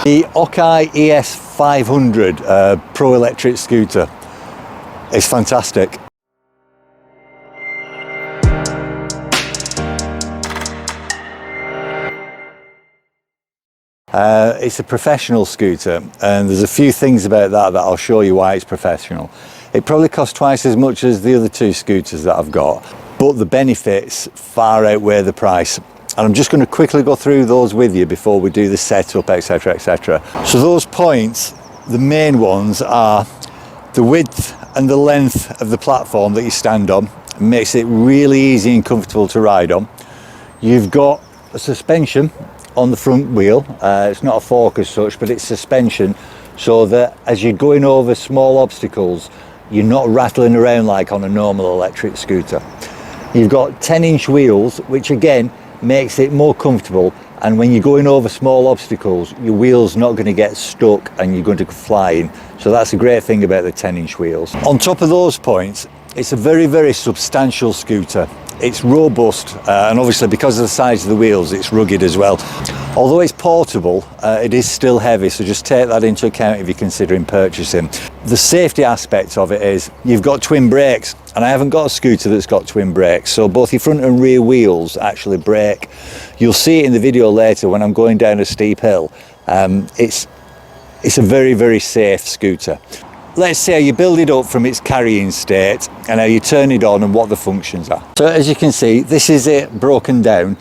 The OKAI ES500 Pro electric scooter is fantastic. It's a professional scooter, and there's a few things about that I'll show you why it's professional. It probably costs twice as much as the other two scooters that I've got, but the benefits far outweigh the price. And I'm just going to quickly go through those with you before we do the setup, etc, etc. So those points, the main ones are the width and the length of the platform that you stand on. It makes it really easy and comfortable to ride on. You've got a suspension on the front wheel. It's not a fork as such, but it's suspension, so that as you're going over small obstacles, you're not rattling around like on a normal electric scooter. You've got 10-inch wheels, which again makes it more comfortable, and when you're going over small obstacles, your wheel's not going to get stuck and you're going to go flying. So that's a great thing about the 10-inch wheels. On top of those points, it's a very, very substantial scooter. It's robust, and obviously because of the size of the wheels, it's rugged as well. Although it's portable, it is still heavy, so just take that into account if you're considering purchasing. The safety aspect of it is you've got twin brakes, and I haven't got a scooter that's got twin brakes, so both your front and rear wheels actually brake. You'll see it in the video later when I'm going down a steep hill. It's a very, very safe scooter. Let's say you build it up from its carrying state and how you turn it on and what the functions are. So as you can see, this is it broken down,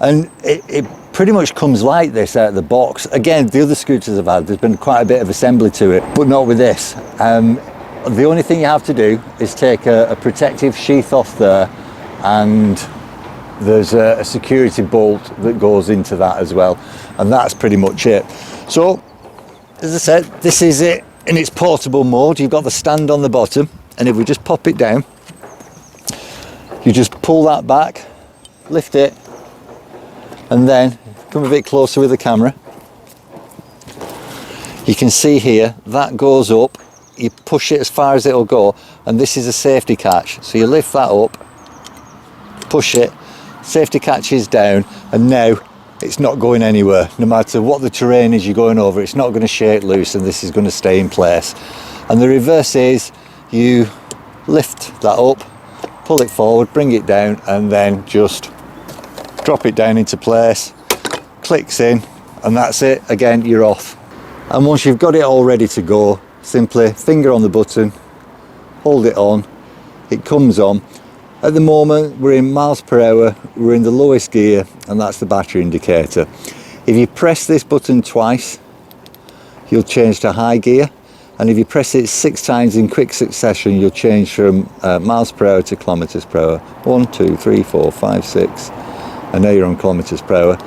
and it pretty much comes like this out of the box. Again, the other scooters I've had, there's been quite a bit of assembly to it, but not with this. The only thing you have to do is take a protective sheath off there, and there's a security bolt that goes into that as well, and that's pretty much it. So as I said, this is it in its portable mode. You've got the stand on the bottom, and if we just pop it down, you just pull that back, lift it, and then come a bit closer with the camera. You can see here that goes up, you push it as far as it'll go, and this is a safety catch. So you lift that up, push it, safety catch is down, and now it's not going anywhere. No matter what the terrain is you're going over, it's not going to shake loose, and this is going to stay in place. And the reverse is you lift that up, pull it forward, bring it down, and then just drop it down into place, clicks in, and that's it. Again, you're off. And once you've got it all ready to go, simply finger on the button, hold it on, it comes on. At the moment we're in miles per hour, we're in the lowest gear, and that's the battery indicator. If you press this button twice, you'll change to high gear, and if you press it 6 times in quick succession, you'll change from miles per hour to kilometers per hour. 1, 2, 3, 4, 5, 6, and now you're on kilometers per hour,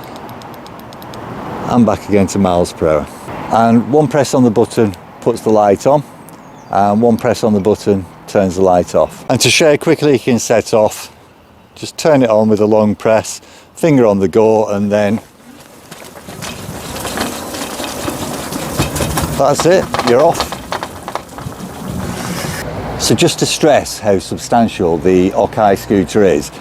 and back again to miles per hour. And one press on the button puts the light on, and one press on the button turns the light off. And to show how quickly you can set off, just turn it on with a long press, finger on the go, and then that's it, you're off. So just to stress how substantial the OKAI scooter is,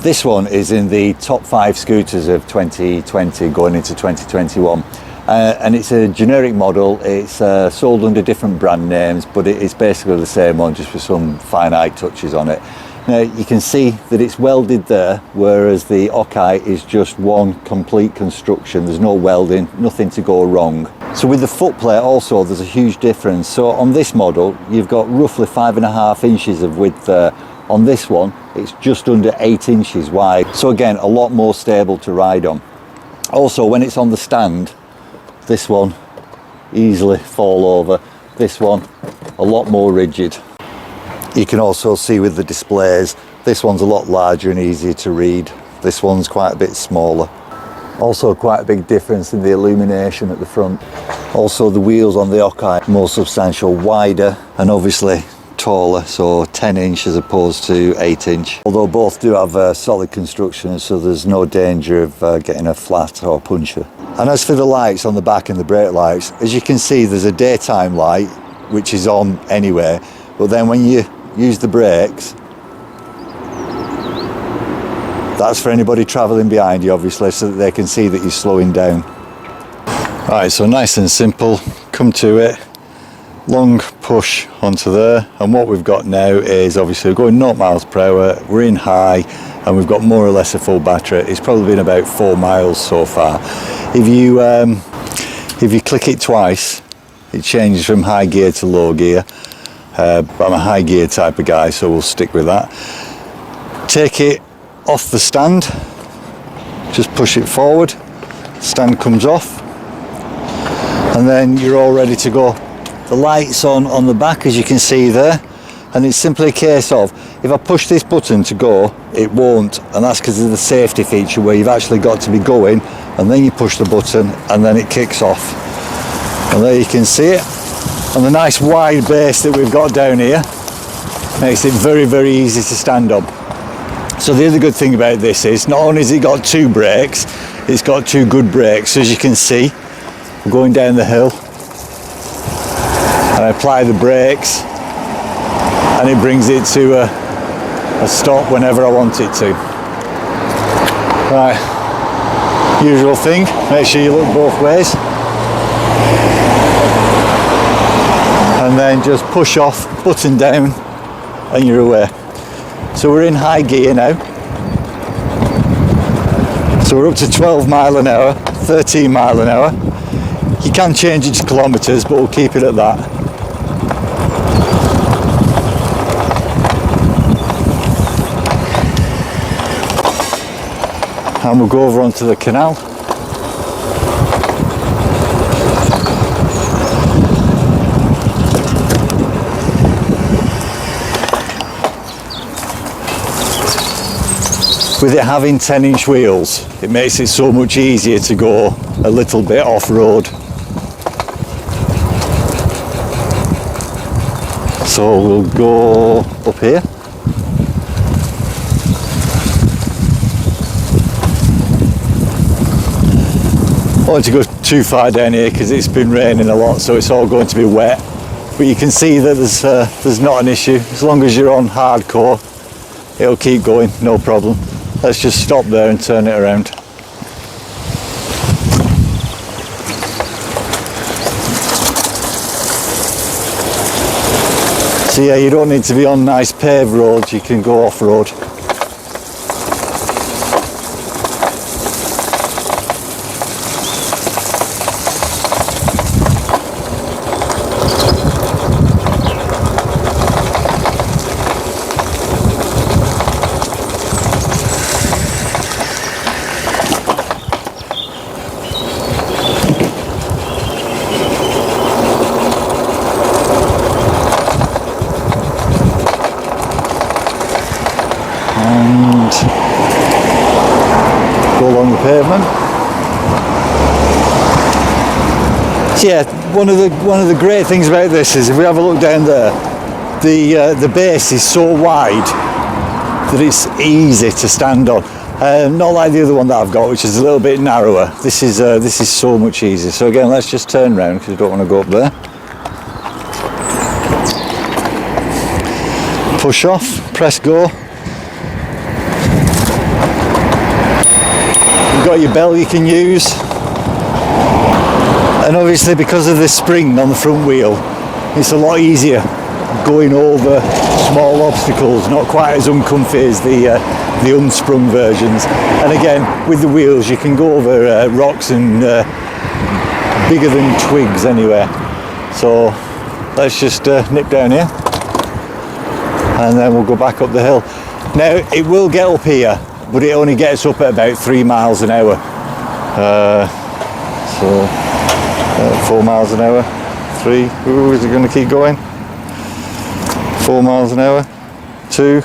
this one is in the top 5 scooters of 2020 going into 2021. And it's a generic model. It's sold under different brand names, but it's basically the same one, just with some finite touches on it. Now you can see that it's welded there, whereas the OKAI is just one complete construction. There's no welding, nothing to go wrong. So with the footplate also, there's a huge difference. So on this model, you've got roughly 5.5 inches of width there. On this one, it's just under 8 inches wide. So again, a lot more stable to ride on. Also, when it's on the stand, this one easily fall over. This one a lot more rigid. You can also see with the displays, this one's a lot larger and easier to read. This one's quite a bit smaller. Also quite a big difference in the illumination at the front. Also the wheels on the OKAI more substantial, wider, and obviously taller, so 10 inch as opposed to 8 inch. Although both do have solid construction, so there's no danger of getting a flat or puncture. And as for the lights on the back and the brake lights, as you can see, there's a daytime light which is on anyway, but then when you use the brakes, that's for anybody travelling behind you, obviously, so that they can see that you're slowing down. Right, so nice and simple, come to it, long push onto there, and what we've got now is obviously we're going 0 miles per hour, we're in high, and we've got more or less a full battery. It's probably been about 4 miles so far. If you click it twice, it changes from high gear to low gear. But I'm a high gear type of guy, so we'll stick with that. Take it off the stand, just push it forward, stand comes off, and then you're all ready to go. The light's on the back, as you can see there, and it's simply a case of, if I push this button to go, it won't, and that's because of the safety feature where you've actually got to be going, and then you push the button, and then it kicks off. And there you can see it, and the nice wide base that we've got down here makes it very, very easy to stand on. So the other good thing about this is, not only has it got 2 brakes, it's got 2 good brakes. So as you can see, we're going down the hill, and I apply the brakes, and it brings it to a stop whenever I want it to. Right, usual thing, make sure you look both ways. And then just push off, button down, and you're away. So we're in high gear now. So we're up to 12 mile an hour, 13 mile an hour. You can change it to kilometres, but we'll keep it at that. And we'll go over onto the canal. With it having 10-inch wheels, it makes it so much easier to go a little bit off-road. So we'll go up here. I don't want to go too far down here because it's been raining a lot, so it's all going to be wet. But you can see that there's not an issue. As long as you're on hardcore, it'll keep going, no problem. Let's just stop there and turn it around. So yeah, you don't need to be on nice paved roads, you can go off-road. And go along the pavement. So yeah, one of the great things about this is, if we have a look down there, the base is so wide that it's easy to stand on. Not like the other one that I've got, which is a little bit narrower. This is so much easier. So again, let's just turn around because I don't want to go up there. Push off, press go. You've got your bell you can use, and obviously because of the spring on the front wheel, it's a lot easier going over small obstacles, not quite as uncomfy as the unsprung versions. And again, with the wheels you can go over rocks and bigger than twigs anywhere. So let's just nip down here, and then we'll go back up the hill. Now it will get up here, but it only gets up at about 3 miles an hour. 4 miles an hour, 3, ooh, is it going to keep going? 4 miles an hour, 2.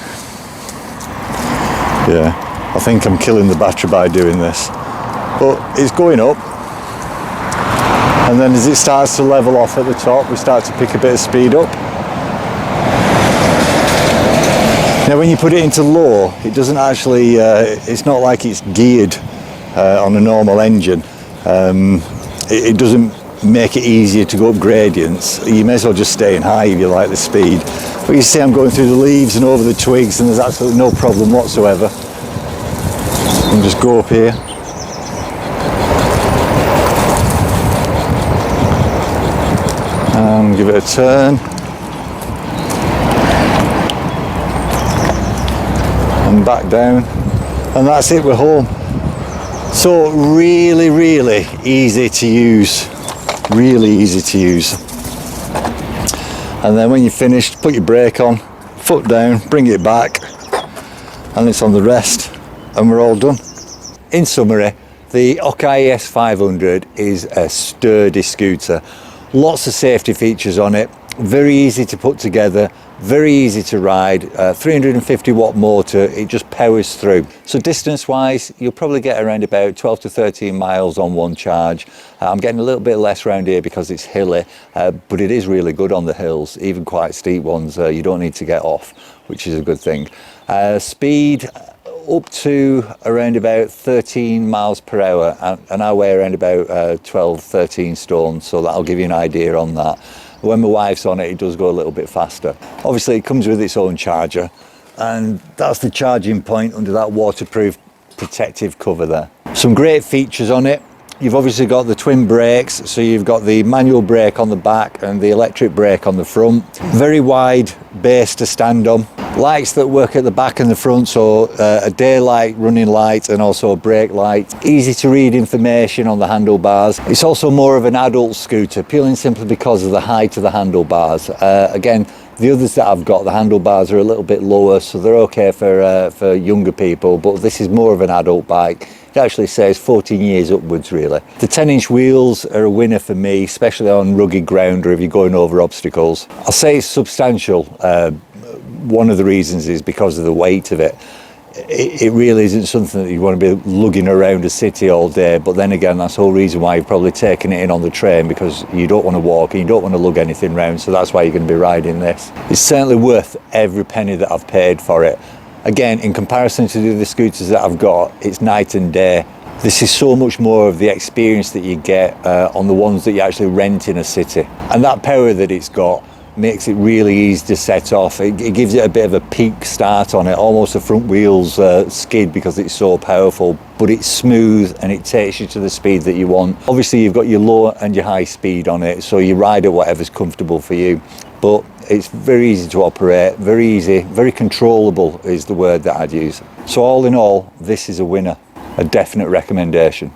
Yeah, I think I'm killing the battery by doing this. But it's going up, and then as it starts to level off at the top, we start to pick a bit of speed up. Now when you put it into low, it doesn't actually, it's not like it's geared on a normal engine. It doesn't make it easier to go up gradients. You may as well just stay in high if you like the speed. But you see I'm going through the leaves and over the twigs, and there's absolutely no problem whatsoever. And just go up here. and give it a turn, and back down, and that's it, we're home. So really, really easy to use, really easy to use. And then when you're finished, put your brake on, foot down, bring it back, and it's on the rest, and we're all done. In summary, the OKAI ES500 is a sturdy scooter. Lots of safety features on it, very easy to put together, very easy to ride, 350 watt motor, it just powers through. So distance wise, you'll probably get around about 12 to 13 miles on one charge. I'm getting a little bit less around here because it's hilly, but it is really good on the hills, even quite steep ones. You don't need to get off, which is a good thing. Speed up to around about 13 miles per hour, and I weigh around about 12, 13 stone, so that'll give you an idea on that. When my wife's on it, it does go a little bit faster. Obviously it comes with its own charger, and that's the charging point under that waterproof protective cover there. Some great features on it. You've obviously got the twin brakes, so you've got the manual brake on the back and the electric brake on the front. Very wide base to stand on. Lights that work at the back and the front, so a daylight running light and also a brake light. Easy to read information on the handlebars. It's also more of an adult scooter, purely and simply because of the height of the handlebars. Again, the others that I've got, the handlebars are a little bit lower, so they're okay for younger people, but this is more of an adult bike. It actually says 14 years upwards, really. The 10-inch wheels are a winner for me, especially on rugged ground or if you're going over obstacles. I'll say it's substantial. One of the reasons is because of the weight of it. It really isn't something that you want to be lugging around a city all day, but then again, that's the whole reason why you've probably taken it in on the train, because you don't want to walk and you don't want to lug anything around, so that's why you're going to be riding this. It's certainly worth every penny that I've paid for it. Again, in comparison to the other scooters that I've got, it's night and day. This is so much more of the experience that you get on the ones that you actually rent in a city. And that power that it's got makes it really easy to set off. It gives it a bit of a peak start on it, almost the front wheels skid because it's so powerful, but it's smooth and it takes you to the speed that you want. Obviously you've got your low and your high speed on it, so you ride at whatever's comfortable for you. But it's very easy to operate, very easy, very controllable is the word that I'd use. So all in all, this is a winner, a definite recommendation.